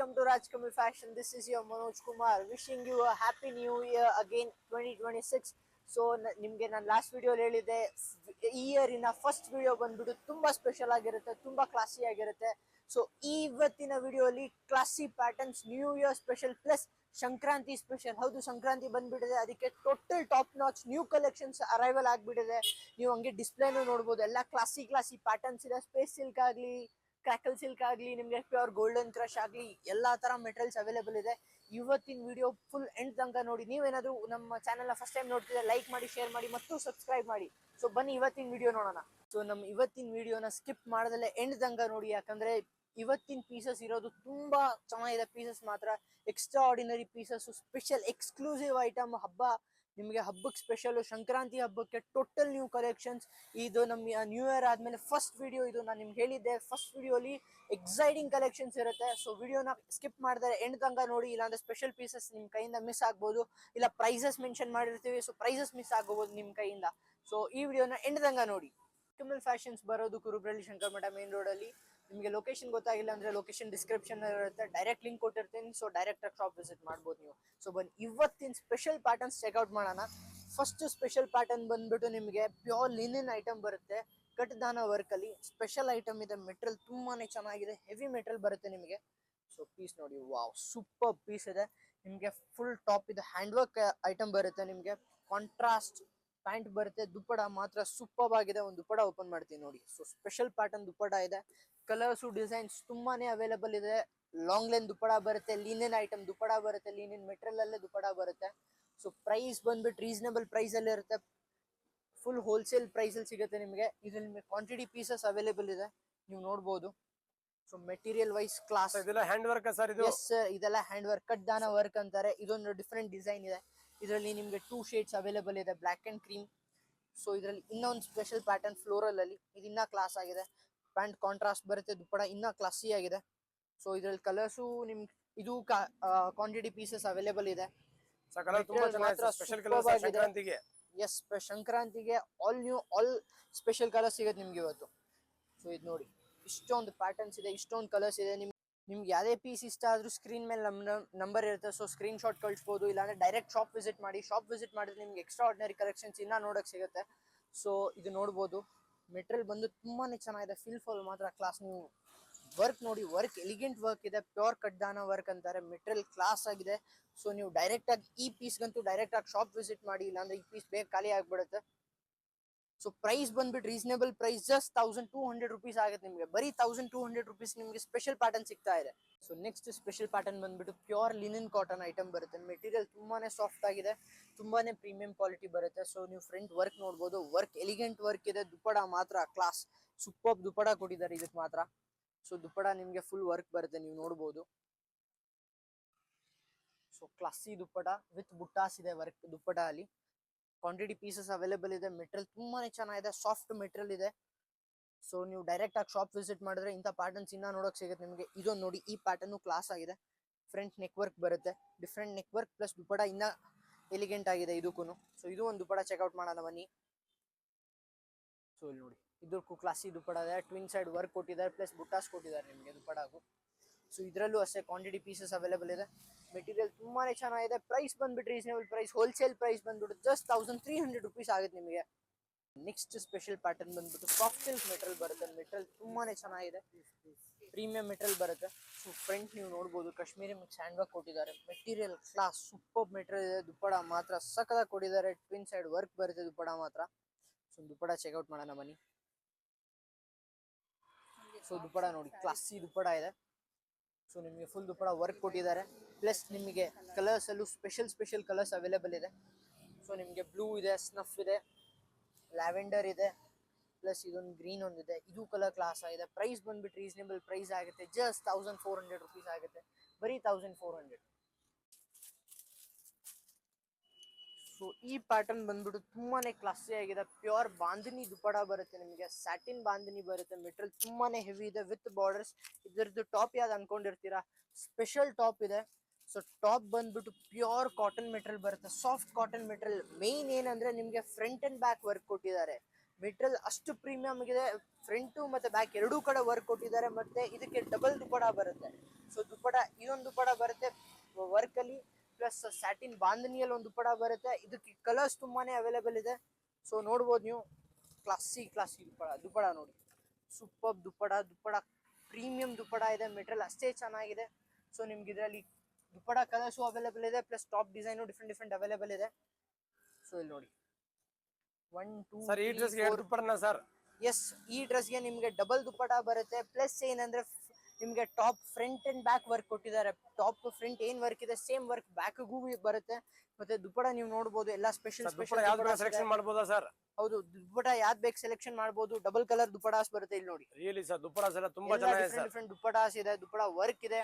welcome to Rajkamal Fashion. This is your Manoj Kumar wishing you a happy new year again 2026. So ನಿಮಗೆ ನಾನು last ವಿಡಿಯೋಲಿ ಹೇಳಿದೆ ಈ ಇಯರಿನ first video ಬಂದ್ಬಿಟ್ಟು ತುಂಬಾ ಸ್ಪೆಷಲ್ ಆಗಿರುತ್ತೆ, ತುಂಬಾ ಕ್ಲಾಸಿ ಆಗಿರುತ್ತೆ. ಸೊ ಇವತ್ತಿನ ವಿಡಿಯೋಲಿ classy patterns, new year special plus Sankranti special. ಹೌದು, ಸಂಕ್ರಾಂತಿ ಬಂದ್ಬಿಟ್ಟಿದೆ, ಅದಕ್ಕೆ total top notch new collections arrival ಆಗಿಬಿಟ್ಟಿದೆ. ನೀವು ಹಂಗೆ ಡಿಸ್ಪ್ಲೇನು ನೋಡ್ಬೋದು. ಎಲ್ಲ ಕ್ಲಾಸಿ ಪ್ಯಾಟರ್ನ್ಸ್ ಇದೆ. ಸ್ಪೇಸ್ ಸಿಲ್ಕ್ ಆಗಲಿ, ಕ್ರ್ಯಾಕಲ್ ಸಿಲ್ಕ್ ಆಗಲಿ, ನಿಮಗೆ ಪ್ಯೂರ್ ಗೋಲ್ಡನ್ ಕ್ರಶ್ ಆಗಲಿ, ಎಲ್ಲ ಥರ ಮೆಟೀರಿಯಲ್ಸ್ ಅವೈಲೇಬಲ್ ಇದೆ. ಇವತ್ತಿನ ವಿಡಿಯೋ ಫುಲ್ ಎಂಡ್ ತನಕ ನೋಡಿ. ನೀವೇನಾದರೂ ನಮ್ಮ ಚಾನಲ್ನ ಫಸ್ಟ್ ಟೈಮ್ ನೋಡ್ತಿದ್ರೆ ಲೈಕ್ ಮಾಡಿ, ಶೇರ್ ಮಾಡಿ ಮತ್ತು ಸಬ್ಸ್ಕ್ರೈಬ್ ಮಾಡಿ. ಸೊ ಬನ್ನಿ ಇವತ್ತಿನ ವಿಡಿಯೋ ನೋಡೋಣ. ಸೊ ನಮ್ಮ ಇವತ್ತಿನ ವಿಡಿಯೋನ ಸ್ಕಿಪ್ ಮಾಡದಲ್ಲೇ ಎಂಡ್ ತನಕ ನೋಡಿ, ಯಾಕಂದರೆ ಇವತ್ತಿನ ಪೀಸಸ್ ಇರೋದು ತುಂಬ ಚೆನ್ನಾಗಿದೆ. ಪೀಸಸ್ ಮಾತ್ರ extra ordinary pieces, special exclusive item. ನಿಮಗೆ ಹಬ್ಬಕ್ಕೆ ಸ್ಪೆಷಲು, ಸಂಕ್ರಾಂತಿ ಹಬ್ಬಕ್ಕೆ ಟೋಟಲ್ ನ್ಯೂ ಕಲೆಕ್ಷನ್ಸ್. ಇದು ನಮ್ಮ ನ್ಯೂ ಇಯರ್ ಆದಮೇಲೆ ಫಸ್ಟ್ ವಿಡಿಯೋ ಇದು. ನಾನು ನಿಮ್ಗೆ ಹೇಳಿದ್ದೆ ಫಸ್ಟ್ ವಿಡಿಯೋಲಿ ಎಕ್ಸೈಟಿಂಗ್ ಕಲೆಕ್ಷನ್ಸ್ ಇರುತ್ತೆ. ಸೊ ವಿಡಿಯೋನ ಸ್ಕಿಪ್ ಮಾಡಿದ್ರೆ ಎಂಡ್ ತನಕ ನೋಡಿ, ಇಲ್ಲಾಂದ್ರೆ ಸ್ಪೆಷಲ್ ಪೀಸಸ್ ನಿಮ್ಮ ಕೈಯಿಂದ ಮಿಸ್ ಆಗ್ಬೋದು, ಇಲ್ಲ ಪ್ರೈಸಸ್ ಮೆನ್ಷನ್ ಮಾಡಿರ್ತೀವಿ, ಸೊ ಪ್ರೈಸಸ್ ಮಿಸ್ ಆಗ್ಬೋದು ನಿಮ್ಮ ಕೈಯಿಂದ. ಸೊ ಈ ವಿಡಿಯೋನ ಎಂಡ್ ತನಕ ನೋಡಿ. ಕಮಲ್ ಫ್ಯಾಷನ್ಸ್ ಬರೋದು ಕುರುಬ್ರಳ್ಳಿ ಶಂಕರಮಠ ಮೇನ್ ರೋಡಲ್ಲಿ. ನಿಮಗೆ ಲೊಕೇಶನ್ ಗೊತ್ತಾಗಿಲ್ಲ ಅಂದ್ರೆ ಲೊಕೇಶನ್ ಡಿಸ್ಕ್ರಿಪ್ಷನ್ ಇರುತ್ತೆ, ಡೈರೆಕ್ಟ್ ಲಿಂಕ್ ಕೊಟ್ಟಿರ್ತೀನಿ. ಸೊ ಡೈರೆಕ್ಟ್ ಆಗಿ ಶಾಪ್ ವಿಸಿಟ್ ಮಾಡ್ಬೋದು ನೀವು. ಸೊ ಬನ್ನಿ ಇವತ್ತಿನ ಸ್ಪೆಷಲ್ ಪ್ಯಾಟರ್ನ್ಸ್ ಚೆಕ್ಔಟ್ ಮಾಡೋಣ. ಫಸ್ಟ್ ಸ್ಪೆಷಲ್ ಪ್ಯಾಟರ್ನ್ ಬಂದ್ಬಿಟ್ಟು ನಿಮಗೆ ಪ್ಯೂರ್ ಲಿನಿನ್ ಐಟಮ್ ಬರುತ್ತೆ, ಕಟ್ದಾನ ವರ್ಕ್ ಅಲ್ಲಿ. ಸ್ಪೆಷಲ್ ಐಟಮ್ ಇದೆ, ಮೆಟೀರಿಯಲ್ ತುಂಬಾನೇ ಚೆನ್ನಾಗಿದೆ, ಹೆವಿ ಮೆಟೀರಿಯಲ್ ಬರುತ್ತೆ ನಿಮಗೆ. ಸೊ ಪೀಸ್ ನೋಡಿ, ವಾವ್ ಸೂಪರ್ ಪೀಸ್ ಇದೆ. ನಿಮಗೆ ಫುಲ್ ಟಾಪ್ ಇದೆ, ಹ್ಯಾಂಡ್ ವರ್ಕ್ ಐಟಮ್ ಬರುತ್ತೆ. ನಿಮಗೆ ಕಾಂಟ್ರಾಸ್ಟ್ ಪ್ಯಾಂಟ್ ಬರುತ್ತೆ. ದುಪ್ಪಡ ಮಾತ್ರ ಸೂಪರ್ ಆಗಿದೆ. ಒಂದು ದುಪ್ಪಡ ಓಪನ್ ಮಾಡ್ತೀನಿ ನೋಡಿ. ಸೊ ಸ್ಪೆಷಲ್ ಪ್ಯಾಟರ್ನ್ ದುಪ್ಪಡ ಇದೆ. ಕಲರ್ಸು ಡಿಸೈನ್ಸ್ ತುಂಬಾನೇ ಅವೈಲೇಬಲ್ ಇದೆ. ಲಾಂಗ್ ಲೆಂತ್ ದುಪ್ಪಡ ಬರುತ್ತೆ, ಲೀನಿನ್ ಐಟಮ್ ದುಪ್ಪಡ ಬರುತ್ತೆ, ಲೀನಿನ್ ಮೆಟೀರಿಯಲ್ ಅಲ್ಲೇ ದುಪ್ಪಡ ಬರುತ್ತೆ. ಸೊ ಪ್ರೈಸ್ ಬಂದ್ಬಿಟ್ಟು ರೀಸನಬಲ್ ಪ್ರೈಸ್ ಅಲ್ಲಿ ಇರುತ್ತೆ, ಫುಲ್ ಹೋಲ್ಸೇಲ್ ಪ್ರೈಸ್ ಅಲ್ಲಿ ಸಿಗುತ್ತೆ ನಿಮಗೆ. ಇದ್ರಲ್ಲಿ ನಿಮಗೆ ಕ್ವಾಂಟಿಟಿ ಪೀಸಸ್ ಅವೈಲೇಬಲ್ ಇದೆ, ನೀವು ನೋಡಬಹುದು. So material wise class. ಇದೆಲ್ಲ ಹ್ಯಾಂಡ್ ವರ್ಕ್ ಸರ್? ಇದು ಎಸ್ ಸರ್, ಇದೆಲ್ಲ ಹ್ಯಾಂಡ್ ವರ್ಕ್, ಕಟ್ದಾನ ವರ್ಕ್ ಅಂತಾರೆ. ಇದೊಂದು ಡಿಫ್ರೆಂಟ್ ಡಿಸೈನ್ ಇದೆ. ಇದರಲ್ಲಿ ನಿಮಗೆ 2 ಶೇಡ್ಸ್ ಅವೈಲೇಬಲ್ ಇದೆ, ಬ್ಲ್ಯಾಕ್ ಅಂಡ್ ಕ್ರೀಮ್. ಸೊ ಇದರಲ್ಲಿ ಇನ್ನೊಂದು ಸ್ಪೆಷಲ್ ಪ್ಯಾಟರ್ನ್ ಫ್ಲೋರಲ್ ಅಲ್ಲಿ, ಇದು ಇನ್ನ ಕ್ಲಾಸ್ ಆಗಿದೆ. ಪ್ಯಾಂಟ್ ಕಾಂಟ್ರಾಸ್ಟ್ ಬರುತ್ತೆ, ದುಪ್ಪಡ ಇನ್ನ ಕ್ಲಾಸಿ ಆಗಿದೆ. ಸೊ ಇದರಲ್ಲಿ ಕಲರ್ಸು ನಿಮ್ಗೆ ಇದು ಕ್ವಾಂಟಿಟಿ ಪೀಸಸ್ ಅವೈಲೇಬಲ್ ಇದೆ. ಎಸ್, ಸಂಕ್ರಾಂತಿಗೆ ಆಲ್ ಸ್ಪೆಷಲ್ ಕಲರ್ಸ್ ಸಿಗುತ್ತೆ ನಿಮ್ಗೆ ಇವತ್ತು. ಸೊ ಇದು ನೋಡಿ, ಇಷ್ಟೊಂದು ಪ್ಯಾಟರ್ನ್ಸ್ ಇದೆ, ಇಷ್ಟೊಂದು ಕಲರ್ಸ್ ಇದೆ. ನಿಮ್ಗೆ ಯಾವುದೇ ಪೀಸ್ ಇಷ್ಟ ಆದ್ರೂ ಸ್ಕ್ರೀನ್ ಮೇಲೆ ನಂಬರ್ ಇರುತ್ತೆ. ಸೊ ಸ್ಕ್ರೀನ್ ಶಾಟ್ ಕಳಿಸ್ಬೋದು, ಇಲ್ಲಾಂದ್ರೆ ಡೈರೆಕ್ಟ್ ಶಾಪ್ ವಿಸಿಟ್ ಮಾಡಿ. ಶಾಪ್ ವಿಸಿಟ್ ಮಾಡಿದ್ರೆ ನಿಮ್ಗೆ ಎಕ್ಸ್ಟ್ರಾ ಆರ್ಡಿನರಿ ಕಲೆಕ್ಷನ್ಸ್ ಇನ್ನ ನೋಡಕ್ ಸಿಗುತ್ತೆ. ಸೊ ಇದು ನೋಡ್ಬೋದು. ಮೆಟೀರಿಯಲ್ ಬಂದು ತುಂಬಾನೇ ಚೆನ್ನಾಗಿದೆ, ಫಿಲ್ ಫಾಲ್ ಮಾತ್ರ ಕ್ಲಾಸ್. ನೀವು ವರ್ಕ್ ನೋಡಿ, ವರ್ಕ್ ಎಲಿಗೆಂಟ್ ವರ್ಕ್ ಇದೆ, ಪ್ಯೂರ್ ಕಟ್ದಾನ ವರ್ಕ್ ಅಂತಾರೆ. ಮೆಟೀರಿಯಲ್ ಕ್ಲಾಸ್ ಆಗಿದೆ. ಸೊ ನೀವು ಡೈರೆಕ್ಟ್ ಆಗಿ ಈ ಪೀಸ್ಗಂತೂ ಡೈರೆಕ್ಟ್ ಆಗಿ ಶಾಪ್ ವಿಸಿಟ್ ಮಾಡಿ, ಇಲ್ಲಾಂದ್ರೆ ಈ ಪೀಸ್ ಬೇಗ ಖಾಲಿ ಆಗ್ಬಿಡುತ್ತೆ. ಸೊ ಪ್ರೈಸ್ ಬಂದ್ಬಿಟ್ಟು ರೀಸನೇಬಲ್ ಪ್ರೈಸ್, ಜಸ್ಟ್ 1200 ರುಪೀಸ್ ಆಗುತ್ತೆ ನಿಮಗೆ. ಬರೀ 1200 ರುಪೀಸ್ ನಿಮಗೆ ಸ್ಪೆಷಲ್ ಪ್ಯಾಟರ್ನ್ ಸಿಗ್ತಾ ಇದೆ. ಸೊ ನೆಕ್ಸ್ಟ್ ಸ್ಪೆಷಲ್ ಪ್ಯಾಟರ್ನ್ ಬಂದ್ಬಿಟ್ಟು ಪ್ಯೂರ್ ಲಿನಿನ್ ಕಾಟನ್ ಐಟಮ್ ಬರುತ್ತೆ. ಮೆಟೀರಿಯಲ್ ತುಂಬಾನೇ ಸಾಫ್ಟ್ ಆಗಿದೆ, ತುಂಬಾನೇ ಪ್ರೀಮಿಯಂ ಕ್ವಾಲಿಟಿ ಬರುತ್ತೆ. ಸೊ ನೀವು ಫ್ರಂಟ್ ವರ್ಕ್ ನೋಡ್ಬೋದು, ವರ್ಕ್ ಎಲಿಗೆಂಟ್ ವರ್ಕ್ ಇದೆ. ದುಪ್ಪಡ ಮಾತ್ರ ಕ್ಲಾಸ್, ಸೂಪರ್ ದುಪ್ಪಡ ಕೊಟ್ಟಿದ್ದಾರೆ ಇದಕ್ಕೆ ಮಾತ್ರ. ಸೊ ದುಪ್ಪಡ ನಿಮಗೆ ಫುಲ್ ವರ್ಕ್ ಬರುತ್ತೆ, ನೀವು ನೋಡ್ಬೋದು. So classy dupatta with buttas ಇದೆ ವರ್ಕ್ ದುಪ್ಪಡ ಅಲ್ಲಿ. ಕ್ವಾಂಟಿಟಿ ಪೀಸಸ್ ಅವೈಲೇಬಲ್ ಇದೆ. ಮೆಟೀರಿಯಲ್ ತುಂಬಾನೇ ಚೆನ್ನಾಗಿದೆ, ಸಾಫ್ಟ್ ಮೆಟೀರಿಯಲ್ ಇದೆ. ಸೊ ನೀವು ಡೈರೆಕ್ಟ್ ಆಗಿ ಶಾಪ್ ವಿಸಿಟ್ ಮಾಡಿದ್ರೆ ಇಂಥ ಪ್ಯಾಟರ್ನ್ಸ್ ಇನ್ನ ನೋಡಕ್ ಸಿಗುತ್ತೆ ನಿಮಗೆ. ಇದೊಂದು ನೋಡಿ, ಈ ಪ್ಯಾಟರ್ನ್ ಕ್ಲಾಸ್ ಆಗಿದೆ. ಫ್ರಂಟ್ ನೆಕ್ ವರ್ಕ್ ಬರುತ್ತೆ, different neck work plus dupatta ಇನ್ನ ಎಲಿಗೆಂಟ್ ಆಗಿದೆ ಇದಕ್ಕೂ. ಸೊ ಇದು ಒಂದು ದುಪ್ಪಡ ಚೆಕ್ಔಟ್ ಮಾಡೋಣ ಬನ್ನಿ. ಸೊ ಇಲ್ಲಿ ನೋಡಿ, ಇದಕ್ಕೂ ಕ್ಲಾಸಿ ದುಪ್ಪಡ ಇದೆ, ಟ್ವಿನ್ ಸೈಡ್ ವರ್ಕ್ ಕೊಟ್ಟಿದ್ದಾರೆ, ಪ್ಲಸ್ ಬುಟ್ಟಾಸ್ ಕೊಟ್ಟಿದ್ದಾರೆ ನಿಮಗೆ ದುಪ್ಪಡಗೂ. ಸೊ ಇದರಲ್ಲೂ ಅಷ್ಟೇ ಕ್ವಾಂಟಿಟಿ ಪೀಸಸ್ ಅವೈಲೇಬಲ್ ಇದೆ. ಮೆಟೀರಿಯಲ್ ತುಂಬಾನೇ ಚೆನ್ನಾಗಿದೆ. ಪ್ರೈಸ್ ಬಂದ್ಬಿಟ್ಟು ರೀಸನೇಬಲ್ ಪ್ರೈಸ್, ಹೋಲ್ಸೇಲ್ ಪ್ರೈಸ್ ಬಂದ್ಬಿಟ್ಟು ಜಸ್ಟ್ 1300 ರುಪೀಸ್ ಆಗುತ್ತೆ ನಿಮಗೆ. ನೆಕ್ಸ್ಟ್ ಸ್ಪೆಷಲ್ ಪ್ಯಾಟರ್ನ್ ಬಂದ್ಬಿಟ್ಟು ಸಾಫ್ಟ್ ಸಿಲ್ಕ್ ಮೆಟೀರಿಯಲ್ ಬರುತ್ತೆ. ಮೆಟೀರಿಯಲ್ ತುಂಬಾನೇ ಚೆನ್ನಾಗಿದೆ, ಪ್ರೀಮಿಯಂ ಮೆಟೀರಿಯಲ್ ಬರುತ್ತೆ. ಸೊ ಫ್ರಂಟ್ ನೀವು ನೋಡ್ಬೋದು, ಕಾಶ್ಮೀರಿ ಮಿಕ್ಸ್ ಹ್ಯಾಂಡ್ ವರ್ಕ್ ಕೊಟ್ಟಿದ್ದಾರೆ. ಮೆಟೀರಿಯಲ್ ಕ್ಲಾಸ್ ಸೂಪರ್ ಮೆಟೀರಿಯಲ್ ಇದೆ. ದುಪ್ಪಡ ಮಾತ್ರ ಸಖತ್ತಾಗಿ ಕೊಟ್ಟಿದ್ದಾರೆ, ಟ್ವಿನ್ ಸೈಡ್ ವರ್ಕ್ ಬರುತ್ತೆ ದುಪ್ಪಡ ಮಾತ್ರ. ಸೊ ದುಪ್ಪಡ ಚೆಕ್ಔಟ್ ಮಾಡೋಣ ಬನ್ನಿ. ಸೊ ದುಪ್ಪಡ ನೋಡಿ, ಕ್ಲಾಸಿ ದುಪ್ಪಡ ಇದೆ. ಸೊ ನಿಮಗೆ ಫುಲ್ ದುಪ್ಪಡ ವರ್ಕ್ ಕೊಟ್ಟಿದ್ದಾರೆ, ಪ್ಲಸ್ ನಿಮಗೆ ಕಲರ್ಸ್ ಅಲ್ಲೂ ಸ್ಪೆಷಲ್ ಕಲರ್ಸ್ ಅವೈಲೇಬಲ್ ಇದೆ. ಸೊ ನಿಮಗೆ ಬ್ಲೂ ಇದೆ, ಸ್ನಫ್ ಇದೆ, ಲ್ಯಾವೆಂಡರ್ ಇದೆ, ಪ್ಲಸ್ ಇದೊಂದು ಗ್ರೀನ್ ಒಂದಿದೆ. ಇದು ಕಲರ್ ಕ್ಲಾಸ್ ಆಗಿದೆ. ಪ್ರೈಸ್ ಬಂದ್ಬಿಟ್ಟು ರೀಸನೇಬಲ್ ಪ್ರೈಸ್ ಆಗುತ್ತೆ, ಜಸ್ಟ್ 1400 ರುಪೀಸ್ ಆಗುತ್ತೆ, ಬರೀ 1400. ಸೊ ಈ ಪ್ಯಾಟರ್ನ್ ಬಂದ್ಬಿಟ್ಟು ತುಂಬಾನೇ ಕ್ಲಾಸಿ ಆಗಿದೆ. ಪ್ಯೂರ್ ಬಾಂದಿನಿ ದುಪ್ಪಡ ಬರುತ್ತೆ ನಿಮಗೆ, ಸ್ಯಾಟಿನ್ ಬಾಂದಿನಿ ಬರುತ್ತೆ. ಮೆಟೀರಿಯಲ್ ತುಂಬಾನೇ ಹೆವಿ ಇದೆ ವಿತ್ ಬಾರ್ಡರ್ಸ್. ಇದರದ್ದು ಟಾಪ್ ಯಾವ್ದು ಅನ್ಕೊಂಡಿರ್ತೀರಾ, ಸ್ಪೆಷಲ್ ಟಾಪ್ ಇದೆ. ಸೊ ಟಾಪ್ ಬಂದ್ಬಿಟ್ಟು ಪ್ಯೂರ್ ಕಾಟನ್ ಮೆಟೀರಿಯಲ್ ಬರುತ್ತೆ, ಸಾಫ್ಟ್ ಕಾಟನ್ ಮೆಟೀರಿಯಲ್. ಮೇನ್ ಏನಂದ್ರೆ ನಿಮಗೆ ಫ್ರಂಟ್ ಅಂಡ್ ಬ್ಯಾಕ್ ವರ್ಕ್ ಕೊಟ್ಟಿದ್ದಾರೆ. ಮೆಟೀರಿಯಲ್ ಅಷ್ಟು ಪ್ರೀಮಿಯಂ ಇದೆ. ಫ್ರಂಟ್ ಮತ್ತೆ ಬ್ಯಾಕ್ ಎರಡೂ ಕಡೆ ವರ್ಕ್ ಕೊಟ್ಟಿದ್ದಾರೆ. ಮತ್ತೆ ಇದಕ್ಕೆ ಡಬಲ್ ದುಪ್ಪಡ ಬರುತ್ತೆ. ಸೊ ದುಪ್ಪಡ ಇದೊಂದು ದುಪ್ಪಡ ಬರುತ್ತೆ ವರ್ಕ್ ಅಲ್ಲಿ, ಪ್ಲಸ್ ಸ್ಯಾಟಿನ್ ಬಾಂಧನಿಯಲ್ಲಿ ಒಂದು ದುಪ್ಪಡ ಬರುತ್ತೆ. ಇದಕ್ಕೆ ಕಲರ್ಸ್ ತುಂಬಾನೇ ಅವೈಲೇಬಲ್ ಇದೆ. ಸೊ ನೋಡ್ಬೋದು ನೀವು, ಕ್ಲಾಸಿ ದುಪ್ಪಡ ನೋಡಿ, ಸೂಪರ್ ದುಪ್ಪಡ ಪ್ರೀಮಿಯಂ ದುಪ್ಪಡ ಇದೆ. ಮೆಟೀರಿಯಲ್ ಅಷ್ಟೇ ಚೆನ್ನಾಗಿದೆ. ಸೊ ನಿಮ್ಗೆ ಇದರಲ್ಲಿ ದುಪ್ಪಡ ಕಲರ್ಸು ಅವೈಲೇಬಲ್ ಇದೆ, plus top design different available ಇದೆ. ಸೊ ಇಲ್ಲಿ ನೋಡಿ 1 2 ಸರ್ ಈ ಡ್ರೆಸ್ ಗೆ ದುಪ್ಪಡನ ಸರ್? ಎಸ್, ಈ ಡ್ರೆಸ್ಗೆ ನಿಮ್ಗೆ ಡಬಲ್ ದುಪ್ಪಟ ಬರುತ್ತೆ. ಪ್ಲಸ್ ಏನಂದ್ರೆ ನಿಮ್ಗೆ top front and back work ಕೊಟ್ಟಿದ್ದಾರೆ. ಟಾಪ್ ಫ್ರಂಟ್ ಏನ್ ವರ್ಕ್ ಇದೆ ಸೇಮ್ ವರ್ಕ್ ಬ್ಯಾಕ್ಗೂ ಬರುತ್ತೆ. ಮತ್ತೆ ದುಪ್ಪಟ ನೀವು ನೋಡಬಹುದು ಎಲ್ಲ ಸ್ಪೆಷಲ್ ಸೆಲೆಕ್ಷನ್ ಮಾಡಬಹುದಾ ಸರ್? ಹೌದು, ದುಪ್ಪಟ ಯಾವ್ದು ಬೇಕು ಸೆಲೆಕ್ಷನ್ ಮಾಡಬಹುದು. ಡಬಲ್ ಕಲರ್ ದುಪ್ಪಟಾಸ್ ಬರುತ್ತೆ ಇಲ್ಲಿ ನೋಡಿ. ರಿಯಲಿ ಸರ್ ದುಪ್ಪಟಾಸ್ ಎಲ್ಲ ತುಂಬಾ ಚೆನ್ನಾಗಿದೆ ಸರ್. ಡಿಫ್ರೆಂಟ್ ದುಪ್ಪಟಾಸ್ ಇದೆ, ದುಪ್ಪಟ ವರ್ಕ್ ಇದೆ.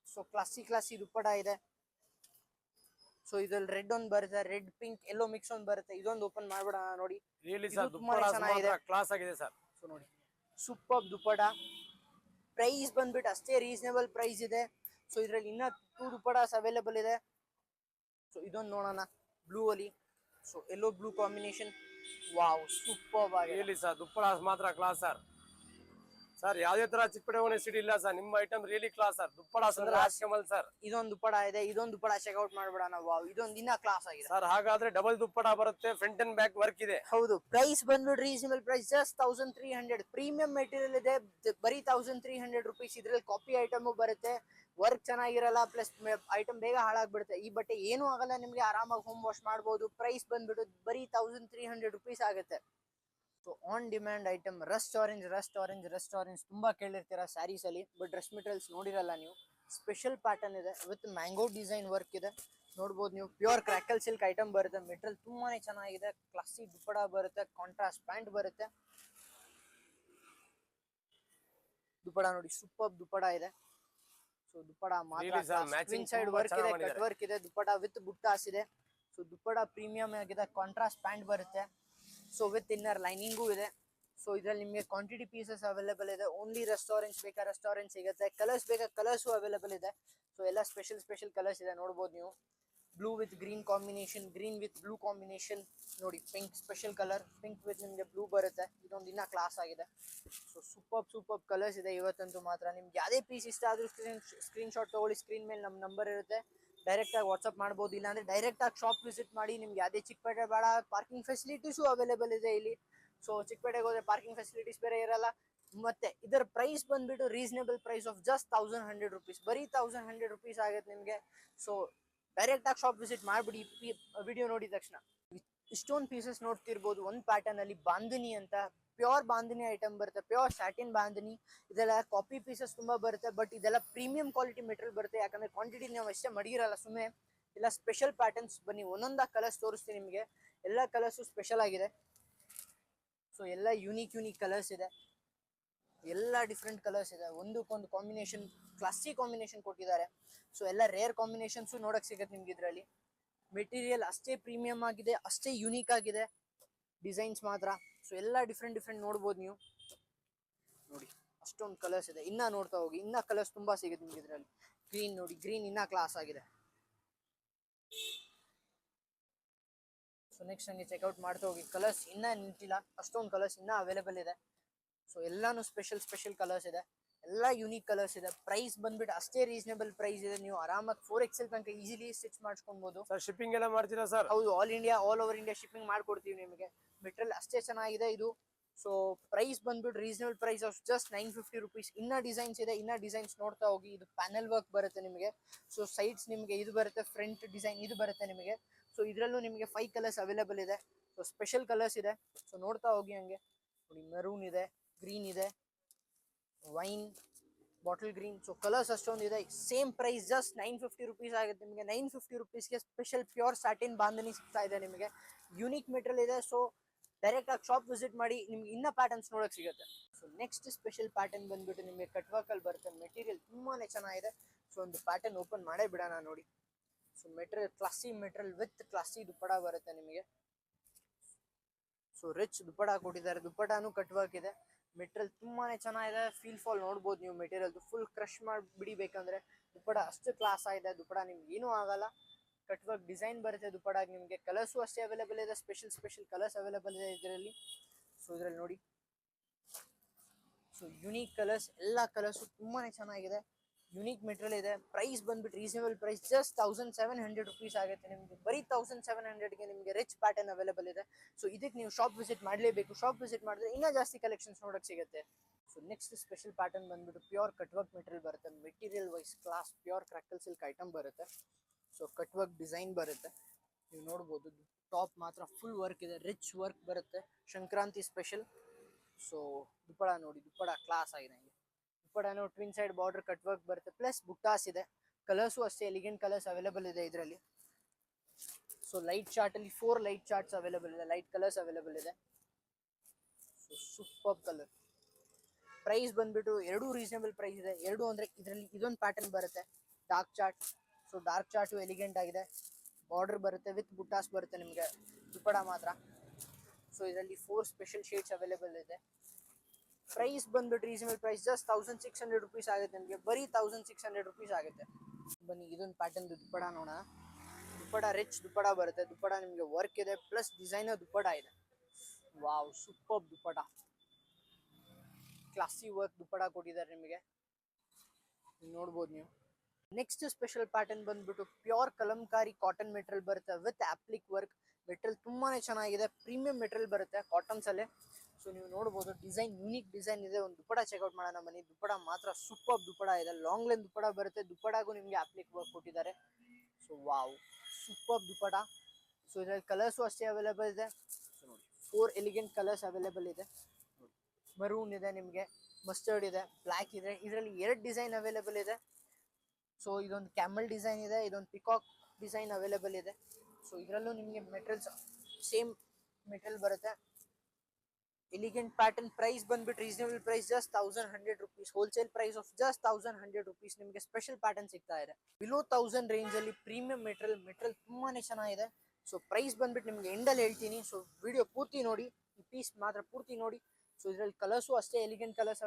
ಸೊ ಕ್ಲಾಸಿ ದುಪ್ಪಟ ಇದೆ. ಸೊ ಇದ್ರಲ್ಲಿ ರೆಡ್ ಒಂದು ಬರುತ್ತೆ, ರೆಡ್ ಪಿಂಕ್ ಎಲ್ಲೋ ಮಿಕ್ಸ್ ಒಂದು ಬರುತ್ತೆ. ಇದೊಂದು ಓಪನ್ ಮಾಡ್ಬಿಡೋಣ ನೋಡಿ. ರಿಯಲಿ ಸರ್ ದುಪ್ಪಟಾಸ್ ಮಾತ್ರ ಕ್ಲಾಸ್ ಆಗಿದೆ ಸರ್. ಸೊ ನೋಡಿ, ಸೂಪರ್ ದುಪ್ಪಟ. ಪ್ರೈಸ್ ಬಂದ್ಬಿಟ್ಟು ಅಷ್ಟೇ ರೀಸನೇಬಲ್ ಪ್ರೈಸ್ ಇದೆ. ಸೊ ಇದ್ರಲ್ಲಿ ಇನ್ನ 2 ದುಪ್ಪಟಾಸ್ ಅವೈಲೇಬಲ್ ಇದೆ. ಸೊ ಇದೊಂದು ನೋಡೋಣ ಬ್ಲೂ ಅಲ್ಲಿ. ಸೊ ಎಲ್ಲೋ ಬ್ಲೂ ಕಾಂಬಿನೇಷನ್, ವಾವ್ ಸೂಪರ್ ಆಗಿದೆ. ರಿಯಲಿ ಸರ್ ದುಪ್ಪಟಾಸ್ ಮಾತ್ರ ಕ್ಲಾಸ್ ಸರ್. ಸರ್ ಯಾವುದೇ ತರ ಚಿಕ್ಕಪೇಟೆ ಸಿಟಿ ಇಲ್ಲ ಸರ್, ನಿಮ್ಮ item really class sir. Dupattas ಅಂದ್ರೆ ರಾಜ್ಕಮಲ್ ಸರ್. ಇದೊಂದು ದುಪ್ಪಟ ಇದೆ, ಇದೊಂದು ದುಪ್ಪಟ ಚೆಕ್ಔಟ್ ಮಾಡ್ಬಿಡೋಣ. ವಾವ್, ಇದೊಂದು ಇನ್ನ ಕ್ಲಾಸ್ ಆಗಿದೆ ಸರ್. ಹಾಗಾದ್ರೆ ಡಬಲ್ ದುಪ್ಪಟ ಬರುತ್ತೆ, ಫ್ರಂಟ್ ಅಂಡ್ ಬ್ಯಾಕ್ ವರ್ಕ್ ಇದೆ. ಹೌದು, ಪ್ರೈಸ್ ಬಂದ್ಬಿಟ್ಟು reasonable price, just 1300. Premium material ಇದೆ, ಬರೀ 1300 ರುಪೀಸ್. ಇದ್ರಲ್ಲಿ ಕಾಪಿ ಐಟಮ್ ಬರುತ್ತೆ, ವರ್ಕ್ ಚೆನ್ನಾಗಿರಲ್ಲ, ಪ್ಲಸ್ ಐಟಮ್ ಬೇಗ ಹಾಳಾಗ್ಬಿಡುತ್ತೆ. ಈ ಬಟ್ಟೆ ಏನೂ ಆಗಲ್ಲ, ನಿಮ್ಗೆ ಆರಾಮಾಗಿ ಹೋಮ್ ವಾಶ್ ಮಾಡ್ಬೋದು. ಪ್ರೈಸ್ ಬಂದ್ಬಿಟ್ಟು ಬರೀ 1300 ರುಪೀಸ್ ಆಗುತ್ತೆ. So on demand item Rust orange ತುಂಬಾ ಕೇಳಿರ್ತೀರಾ ಸ್ಯಾರೀಸ್ ಅಲ್ಲಿ, ಬಟ್ ಡ್ರೆಸ್ ಮೆಟೀರಿಯಲ್ಸ್ ನೋಡಿರಲ್ಲ ನೀವು. ಸ್ಪೆಷಲ್ ಪ್ಯಾಟರ್ನ್ ಇದೆ ವಿತ್ ಮ್ಯಾಂಗೋ ಡಿಸೈನ್ ವರ್ಕ್ ಇದೆ, ನೋಡ್ಬೋದು ನೀವು. ಪ್ಯೂರ್ ಕ್ರ್ಯಾಕಲ್ ಸಿಲ್ಕ್ ಐಟಮ್ ಬರುತ್ತೆ. ಮೆಟೀರಿಯಲ್ ತುಂಬಾನೇ ಚೆನ್ನಾಗಿದೆ. ಕ್ಲಾಸಿ ದುಪ್ಪಡ ಬರುತ್ತೆ, ಕಾಂಟ್ರಾಸ್ಟ್ ಪ್ಯಾಂಟ್ ಬರುತ್ತೆ. ದುಪ್ಪಡ ನೋಡಿ, ಸೂಪರ್ ದುಪ್ಪಡ ಇದೆ. ಸೊ ದುಪ್ಪಡ ಮಾತ್ರ ಸೈಡ್ ವರ್ಕ್ ಇದೆ, ಕಟ್ ವರ್ಕ್ ಇದೆ. ದುಪ್ಪಡ ವಿತ್ ಬುಟ್ಟಾಸ್ ಇದೆ. ಸೊ ದುಪ್ಪಡ ಪ್ರೀಮಿಯಂ ಆಗಿದೆ. ಕಾಂಟ್ರಾಸ್ಟ್ ಪ್ಯಾಂಟ್ ಬರುತ್ತೆ. ಸೊ ವಿತ್ ಇನ್ನರ್ ಲೈನಿಂಗು ಇದೆ. ಸೊ ಇದ್ರಲ್ಲಿ ನಿಮಗೆ ಕ್ವಾಂಟಿಟಿ ಪೀಸಸ್ ಅವೈಲೇಬಲ್ ಇದೆ. ಓನ್ಲಿ ರೆಸ್ಟೋರೆಂಟ್ಸ್ ಬೇಕಾ ರೆಸ್ಟೋರೆಂಟ್ ಸಿಗುತ್ತೆ, ಕಲರ್ಸ್ ಬೇಕಾ ಕಲರ್ಸು ಅವೈಲೇಬಲ್ ಇದೆ. ಸೊ ಎಲ್ಲ ಸ್ಪೆಷಲ್ ಕಲರ್ಸ್ ಇದೆ, ನೋಡ್ಬೋದು ನೀವು. Blue with green combination, green with blue combination ನೋಡಿ. Pink special colour, pink with ನಿಮಗೆ ಬ್ಲೂ ಬರುತ್ತೆ. ಇದೊಂದು ಇನ್ನ ಕ್ಲಾಸ್ ಆಗಿದೆ. ಸೊ ಸೂಪರ್ ಕಲರ್ಸ್ ಇದೆ ಇವತ್ತಂತೂ ಮಾತ್ರ. ನಿಮ್ಗೆ ಯಾವುದೇ ಪೀಸ್ ಇಷ್ಟ ಆದ್ರೂ ಸ್ಕ್ರೀನ್ ಶಾಟ್ ತಗೊಳ್ಳಿ. ಸ್ಕ್ರೀನ್ ಮೇಲೆ ನಮ್ಮ ನಂಬರ್ ಇರುತ್ತೆ, ಡೈರೆಕ್ಟ್ ಆಗಿ ವಾಟ್ಸ್ಆಪ್ ಮಾಡ್ಬೋದು. ಇಲ್ಲಾಂದ್ರೆ ಡೈರೆಕ್ಟ್ ಆಗಿ ಶಾಪ್ ವಿಸಿಟ್ ಮಾಡಿ. ನಿಮ್ಗೆ ಯಾವುದೇ ಚಿಕ್ಕಪೇಟೆ ಬೇಡ, ಪಾರ್ಕಿಂಗ್ ಫೆಸಿಲಿಟೀಸು ಅವೈಲೇಬಲ್ ಇದೆ ಇಲ್ಲಿ. ಸೊ ಚಿಕ್ಕಪೇಟೆಗೆ ಹೋದ್ರೆ ಪಾರ್ಕಿಂಗ್ ಫೆಸಿಲಿಟೀಸ್ ಬೇರೆ ಇರಲ್ಲ. ಮತ್ತೆ ಇದರ ಪ್ರೈಸ್ ಬಂದ್ಬಿಟ್ಟು reasonable price of just 1100 rupees, ಬರೀ 1100 ರುಪೀಸ್ ಆಗುತ್ತೆ ನಿಮಗೆ. ಸೊ ಡೈರೆಕ್ಟ್ ಆಗಿ ಶಾಪ್ ವಿಸಿಟ್ ಮಾಡ್ಬಿಡಿ ವಿಡಿಯೋ ನೋಡಿದ ತಕ್ಷಣ. ಇಷ್ಟೊಂದು ಪೀಸಸ್ ನೋಡ್ತಿರ್ಬೋದು. ಒಂದು ಪ್ಯಾಟರ್ನ್ ಅಲ್ಲಿ ಬಾಂಧನಿ ಅಂತ ಪ್ಯೂರ್ ಬಾಂಧನಿ ಐಟಮ್ ಬರುತ್ತೆ, ಪ್ಯೂರ್ ಸ್ಯಾಟಿನ್ ಬಾಂಧನಿ. ಇದೆಲ್ಲ ಕಾಪಿ ಪೀಸಸ್ ತುಂಬಾ ಬರುತ್ತೆ, ಬಟ್ ಇದೆಲ್ಲ ಪ್ರೀಮಿಯಂ ಕ್ವಾಲಿಟಿ ಮೆಟೀರಿಯಲ್ ಬರುತ್ತೆ. ಯಾಕಂದ್ರೆ ಕ್ವಾಂಟಿಟಿ ನಾವು ಅಷ್ಟೇ ಮಡಗಿರಲ್ಲ, ಸುಮ್ಮನೆ ಎಲ್ಲ ಸ್ಪೆಷಲ್ ಪ್ಯಾಟರ್ನ್ಸ್. ಬನ್ನಿ ಒಂದೊಂದಾಗಿ ಕಲರ್ಸ್ ತೋರಿಸ್ತೀನಿ ನಿಮಗೆ. ಎಲ್ಲ ಕಲರ್ಸು ಸ್ಪೆಷಲ್ ಆಗಿದೆ. ಸೊ ಎಲ್ಲ ಯೂನಿಕ್ ಕಲರ್ಸ್ ಇದೆ, ಎಲ್ಲ ಡಿಫ್ರೆಂಟ್ ಕಲರ್ಸ್ ಇದೆ. ಒಂದಕ್ಕೊಂದು ಕಾಂಬಿನೇಷನ್, ಕ್ಲಾಸಿ ಕಾಂಬಿನೇಷನ್ ಕೊಟ್ಟಿದ್ದಾರೆ. ಸೊ ಎಲ್ಲ ರೇರ್ ಕಾಂಬಿನೇಷನ್ಸು ನೋಡಕ್ ಸಿಗುತ್ತೆ ನಿಮ್ಗೆ ಇದರಲ್ಲಿ. ಮೆಟೀರಿಯಲ್ ಅಷ್ಟೇ ಪ್ರೀಮಿಯಂ ಆಗಿದೆ, ಅಷ್ಟೇ ಯೂನಿಕ್ ಆಗಿದೆ. ಡಿಸೈನ್ಸ್ ಮಾತ್ರ ಸೊ ಎಲ್ಲ ಡಿಫ್ರೆಂಟ್ ನೋಡ್ಬೋದು ನೀವು. ನೋಡಿ ಅಷ್ಟೊಂದು ಕಲರ್ಸ್ ಇದೆ, ಇನ್ನ ನೋಡ್ತಾ ಹೋಗಿ, ಇನ್ನ ಕಲರ್ಸ್ ತುಂಬಾ ಸಿಗುತ್ತೆ ನಿಮ್ಗೆ ಇದರಲ್ಲಿ. ಗ್ರೀನ್ ನೋಡಿ, ಗ್ರೀನ್ ಇನ್ನ ಕ್ಲಾಸ್ ಆಗಿದೆ. ಸೊ ನೆಕ್ಸ್ಟ್ ಹಂಗೆ ಚೆಕ್ಔಟ್ ಮಾಡ್ತಾ ಹೋಗಿ. ಕಲರ್ಸ್ ಇನ್ನ ನಿಂತಿಲ್ಲ, ಅಷ್ಟೊಂದು ಕಲರ್ಸ್ ಇನ್ನ ಅವೈಲೇಬಲ್ ಇದೆ. ಸೊ ಎಲ್ಲಾನು ಸ್ಪೆಷಲ್ ಕಲರ್ಸ್ ಇದೆ, ಎಲ್ಲ ಯೂನಿಕ್ ಕಲರ್ಸ್ ಇದೆ. ಪ್ರೈಸ್ ಬಂದ್ಬಿಟ್ಟು ಅಷ್ಟೇ ರೀಸನೇಬಲ್ ಪ್ರೈಸ್ ಇದೆ. ನೀವು ಆರಾಮಾಗಿ 4XL ತನಕ ಈಸಿಲಿ ಸ್ಟಿಚ್ ಮಾಡ್ಕೊಬಹುದು. ಸರ್ ಶಿಪ್ಪಿಂಗ್ ಎಲ್ಲ ಮಾಡ್ತೀರಾ ಸರ್? ಹೌದು, ಆಲ್ ಓವರ್ ಇಂಡಿಯಾ ಶಿಪ್ಪಿಂಗ್ ಮಾಡ್ಕೊಡ್ತೀವಿ ನಿಮಗೆ. ಮೆಟೀರಿಯಲ್ ಅಷ್ಟೇ ಚೆನ್ನಾಗಿದೆ ಇದು. ಸೊ ಪ್ರೈಸ್ ಬಂದ್ಬಿಟ್ಟು reasonable price of just 950 rupees. ಇನ್ನ ಡಿಸೈನ್ಸ್ ಇದೆ, ಇನ್ನ ಡಿಸೈನ್ಸ್ ನೋಡ್ತಾ ಹೋಗಿ. ಇದು ಪ್ಯಾನಲ್ ವರ್ಕ್ ಬರುತ್ತೆ ನಿಮಗೆ. ಸೊ ಸೈಡ್ಸ್ ನಿಮಗೆ ಇದು ಬರುತ್ತೆ, ಫ್ರಂಟ್ ಡಿಸೈನ್ ಇದು ಬರುತ್ತೆ ನಿಮಗೆ. ಸೊ ಇದರಲ್ಲೂ ನಿಮಗೆ 5 ಕಲರ್ಸ್ ಅವೈಲೇಬಲ್ ಇದೆ. ಸೊ ಸ್ಪೆಷಲ್ ಕಲರ್ಸ್ ಇದೆ. ಸೊ ನೋಡ್ತಾ ಹೋಗಿ ಹಂಗೆ ನೋಡಿ. ಮೆರೂನ್ ಇದೆ, ಗ್ರೀನ್ ಇದೆ, wine, bottle green. So colours ಅಷ್ಟೊಂದು ಇದೆ. ಸೇಮ್ ಪ್ರೈಸ್ ಜಸ್ಟ್ 950 ರುಪೀಸ್ ಆಗುತ್ತೆ ನಿಮಗೆ. 950 ರುಪೀಸ್ಗೆ ಸ್ಪೆಷಲ್ ಪ್ಯೂರ್ ಸ್ಯಾಟಿನ್ ಬಾಂಧನಿ ಸಿಗ್ತಾ ಇದೆ ನಿಮಗೆ. ಯೂನಿಕ್ ಮೆಟೀರಿಯಲ್ ಇದೆ. ಸೊ ಡೈರೆಕ್ಟ್ ಆಗಿ ಶಾಪ್ ವಿಸಿಟ್ ಮಾಡಿ, ನಿಮ್ಗೆ ಇನ್ನ ಪ್ಯಾಟರ್ನ್ಸ್ ನೋಡಕ್ ಸಿಗುತ್ತೆ. ಸೊ ನೆಕ್ಸ್ಟ್ ಸ್ಪೆಷಲ್ ಪ್ಯಾಟರ್ನ್ ಬಂದ್ಬಿಟ್ಟು ನಿಮಗೆ ಕಟ್ ವರ್ಕ್ ಅಲ್ಲಿ ಬರುತ್ತೆ. ಮೆಟೀರಿಯಲ್ ತುಂಬಾನೇ ಚೆನ್ನಾಗಿದೆ. ಸೊ ಒಂದು ಪ್ಯಾಟರ್ನ್ ಓಪನ್ ಮಾಡೇ ಬಿಡೋಣ ನೋಡಿ. So material classy material with classy dupatta ಬರುತ್ತೆ ನಿಮಗೆ. ಸೊ ರಿಚ್ ದುಪ್ಪಡ ಕೊಟ್ಟಿದ್ದಾರೆ, ದುಪ್ಪಟಾನು ಕಟ್ ವರ್ಕ್ ಇದೆ. ಮೆಟೀರಿಯಲ್ ತುಂಬಾನೇ ಚೆನ್ನಾಗಿದೆ. ಫೀಲ್ ಫಾಲ್ ನೋಡ್ಬೋದು ನೀವು. ಮೆಟೀರಿಯಲ್ ಫುಲ್ ಕ್ರಶ್ ಮಾಡಿ ಬಿಡಿಬೇಕಂದ್ರೆ ದುಪ್ಪಡ ಅಷ್ಟು ಕ್ಲಾಸ್ ಆಗಿದೆ. ದುಪ್ಪಡ ನಿಮ್ಗೆ ಏನೂ ಆಗಲ್ಲ. ಕಟ್ ವರ್ಕ್ ಡಿಸೈನ್ ಬರುತ್ತೆ ದುಪ್ಪಡಾಗಿ ನಿಮಗೆ. ಕಲರ್ಸು ಅಷ್ಟೇ ಅವೈಲೇಬಲ್ ಇದೆ, ಸ್ಪೆಷಲ್ ಕಲರ್ಸ್ ಅವೈಲೇಬಲ್ ಇದೆ ಇದರಲ್ಲಿ. ಸೊ ಸೊ ಇದ್ರಲ್ಲಿ ನೋಡಿ, ಸೊ ಯುನೀಕ್ ಕಲರ್ಸ್, ಎಲ್ಲ ಕಲರ್ಸ್ ತುಂಬಾನೇ ಚೆನ್ನಾಗಿದೆ. ಯುನೀಕ್ ಮೆಟೀರಿಯಲ್ ಇದೆ. ಪ್ರೈಸ್ ಬಂದ್ಬಿಟ್ಟು ರೀಸನಬಲ್ ಪ್ರೈಸ್, ಜಸ್ಟ್ 1700 ರುಪೀಸ್ ಆಗುತ್ತೆ ನಿಮಗೆ. ಬರೀ 1700ಗೆ ನಿಮಗೆ ರಿಚ್ ಪ್ಯಾಟರ್ನ್ ಅವೈಲೇಬಲ್ ಇದೆ. ಸೊ ಇದಕ್ಕೆ ನೀವು ಶಾಪ್ ವಿಸಿಟ್ ಮಾಡಲೇಬೇಕು. ಶಾಪ್ ವಿಸಿಟ್ ಮಾಡಿದ್ರೆ ಇನ್ನೂ ಜಾಸ್ತಿ ಕಲೆಕ್ಷನ್ಸ್ ನೋಡಕ್ ಸಿಗುತ್ತೆ. ಸೊ ನೆಕ್ಸ್ಟ್ ಸ್ಪೆಷಲ್ ಪ್ಯಾಟರ್ನ್ ಬಂದ್ಬಿಟ್ಟು ಪ್ಯೂರ್ ಕಟ್ ವರ್ಕ್ ಮೆಟೀರಿಯಲ್ ಬರುತ್ತೆ. Material wise class pure crackle silk item ಬರುತ್ತೆ. ಸೊ ಕಟ್ ವರ್ಕ್ ಡಿಸೈನ್ ಬರುತ್ತೆ, ನೀವು ನೋಡ್ಬೋದು. ಟಾಪ್ ಮಾತ್ರ ಫುಲ್ ವರ್ಕ್ ಇದೆ, ರಿಚ್ ವರ್ಕ್ ಬರುತ್ತೆ, ಸಂಕ್ರಾಂತಿ ಸ್ಪೆಷಲ್. ಸೊ ದುಪ್ಪಡ ನೋಡಿ, ದುಪ್ಪಡ ಕ್ಲಾಸ್ ಆಗಿದೆ. ದುಪ್ಪಡನು twin side border cut work ಬರುತ್ತೆ, ಪ್ಲಸ್ ಬುಟ್ಟಾಸ್ ಇದೆ. ಕಲರ್ಸು ಅಷ್ಟೇ ಎಲಿಗೆಂಟ್ ಕಲರ್ಸ್ ಅವೈಲೇಬಲ್ ಇದೆ ಇದರಲ್ಲಿ. ಸೊ ಲೈಟ್ ಚಾರ್ಟ್ ಅಲ್ಲಿ 4 ಲೈಟ್ ಚಾರ್ಟ್ಸ್ ಅವೈಲೇಬಲ್ ಇದೆ, ಲೈಟ್ ಕಲರ್ಸ್ ಅವೈಲೇಬಲ್ ಇದೆ. So super colour. ಪ್ರೈಸ್ ಬಂದ್ಬಿಟ್ಟು ಎರಡೂ ರೀಸನಬಲ್ ಪ್ರೈಸ್ ಇದೆ. ಎರಡು ಅಂದ್ರೆ ಇದರಲ್ಲಿ ಇದೊಂದು ಪ್ಯಾಟರ್ನ್ ಬರುತ್ತೆ dark chart. So dark chart elegant ಆಗಿದೆ, ಬಾರ್ಡರ್ ಬರುತ್ತೆ ವಿತ್ ಬುಟ್ಟಾಸ್ ಬರುತ್ತೆ ನಿಮಗೆ ದುಪ್ಪಡ ಮಾತ್ರ. ಸೊ ಇದರಲ್ಲಿ 4 ಸ್ಪೆಷಲ್ ಶೇಡ್ಸ್ ಅವೈಲೇಬಲ್ ಇದೆ. ಪ್ರೈಸ್ ಬಂದ್ಬಿಟ್ಟು ರೀಸನಬಲ್ ಪ್ರೈಸ್, ಜಸ್ಟ್ 1600 ರುಪೀಸ್ ಆಗುತ್ತೆ ನಿಮಗೆ. ಬರೀ 1600 ರುಪೀಸ್ ಆಗುತ್ತೆ. ಬನ್ನಿ ಇದೊಂದು ಪ್ಯಾಟರ್ನ್ ದುಪ್ಪಡ ನೋಡೋಣ. ದುಪ್ಪಡ ರಿಚ್ ದುಪ್ಪಡ ಬರುತ್ತೆ. ದುಪ್ಪಡ ನಿಮಗೆ ವರ್ಕ್ ಇದೆ, ಪ್ಲಸ್ ಡಿಸೈನರ್ ದುಪ್ಪಡ ಇದೆ. Wow, super dupatta, classy work dupatta ಕೊಟ್ಟಿದ್ದಾರೆ ನಿಮಗೆ, ನೋಡ್ಬೋದು ನೀವು. ನೆಕ್ಸ್ಟ್ ಸ್ಪೆಷಲ್ ಪ್ಯಾಟರ್ನ್ ಬಂದ್ಬಿಟ್ಟು ಪ್ಯೂರ್ ಕಲಂಕಾರಿ ಕಾಟನ್ ಮೆಟೀರಿಯಲ್ ಬರುತ್ತೆ ವಿತ್ ಆಪ್ಲಿಕ್ ವರ್ಕ್. ಮೆಟೀರಿಯಲ್ ತುಂಬಾನೇ ಚೆನ್ನಾಗಿದೆ, ಪ್ರೀಮಿಯಂ ಮೆಟೀರಿಯಲ್ ಬರುತ್ತೆ ಕಾಟನ್ಸ್ ಅಲ್ಲೇ. ಸೊ ನೀವು ನೋಡ್ಬೋದು, ಡಿಸೈನ್ ಯೂನಿಕ್ ಡಿಸೈನ್ ಇದೆ. ಒಂದು ದುಪ್ಪಡ ಚೆಕ್ಔಟ್ ಮಾಡೋಣ ಬನ್ನಿ. ದುಪ್ಪಡ ಮಾತ್ರ ಸೂಪರ್ ದುಪ್ಪಡ ಇದೆ, ಲಾಂಗ್ ಲೆಂತ್ ದುಪ್ಪಡ ಬರುತ್ತೆ. ದುಪ್ಪಡಾಗೂ ನಿಮಗೆ ಆಪ್ಲಿಕ್ ವರ್ಕ್ ಕೊಟ್ಟಿದ್ದಾರೆ. So wow, super dupatta. So ಇದರಲ್ಲಿ ಕಲರ್ಸು ಅಷ್ಟೇ ಅವೈಲೇಬಲ್ ಇದೆ. ಸೊ ನೋಡಿ, 4 ಎಲಿಗೆಂಟ್ ಕಲರ್ಸ್ ಅವೈಲೇಬಲ್ ಇದೆ. ಮರೂನ್ ಇದೆ, ನಿಮಗೆ ಮಸ್ಟರ್ಡ್ ಇದೆ, ಬ್ಲ್ಯಾಕ್ ಇದೆ. ಇದರಲ್ಲಿ 2 ಡಿಸೈನ್ ಅವೈಲೇಬಲ್ ಇದೆ. ಸೊ ಇದೊಂದು ಕ್ಯಾಮಲ್ ಡಿಸೈನ್ ಇದೆ, ಇದೊಂದು ಪಿಕಾಕ್ ಡಿಸೈನ್ ಅವೈಲೇಬಲ್ ಇದೆ. ಸೊ ಇದರಲ್ಲೂ ನಿಮಗೆ ಮೆಟೀರಿಯಲ್ಸ್ ಸೇಮ್ ಮೆಟೀರಿಯಲ್ ಬರುತ್ತೆ. Elegant pattern. ಪ್ರೈಸ್ ಬಂದ್ಬಿಟ್ಟು reasonable price, just 1100 rupees. Wholesale price of just 1100 rupees ನಿಮಗೆ ಸ್ಪೆಷಲ್ ಪ್ಯಾಟರ್ನ್ ಸಿಗ್ತಾ ಇದೆ. ಬಿಲೋ 1000 ರೇಂಜ್ ಅಲ್ಲಿ ಪ್ರೀಮಿಯಂ ಮೆಟೀರಿಯಲ್ ತುಂಬಾನೇ ಚೆನ್ನಾಗಿದೆ. ಸೊ ಪ್ರೈಸ್ ಬಂದ್ಬಿಟ್ಟು ನಿಮಗೆ ಎಂಡಲ್ಲಿ ಹೇಳ್ತೀನಿ. ಸೊ ವಿಡಿಯೋ ಪೂರ್ತಿ ನೋಡಿ, ಈ ಪೀಸ್ ಮಾತ್ರ ಪೂರ್ತಿ ನೋಡಿ. ಸೊ ಇದರಲ್ಲಿ ಕಲರ್ಸು ಅಷ್ಟೇ ಎಲಿಗೆಂಟ್ ಕಲರ್ಸ್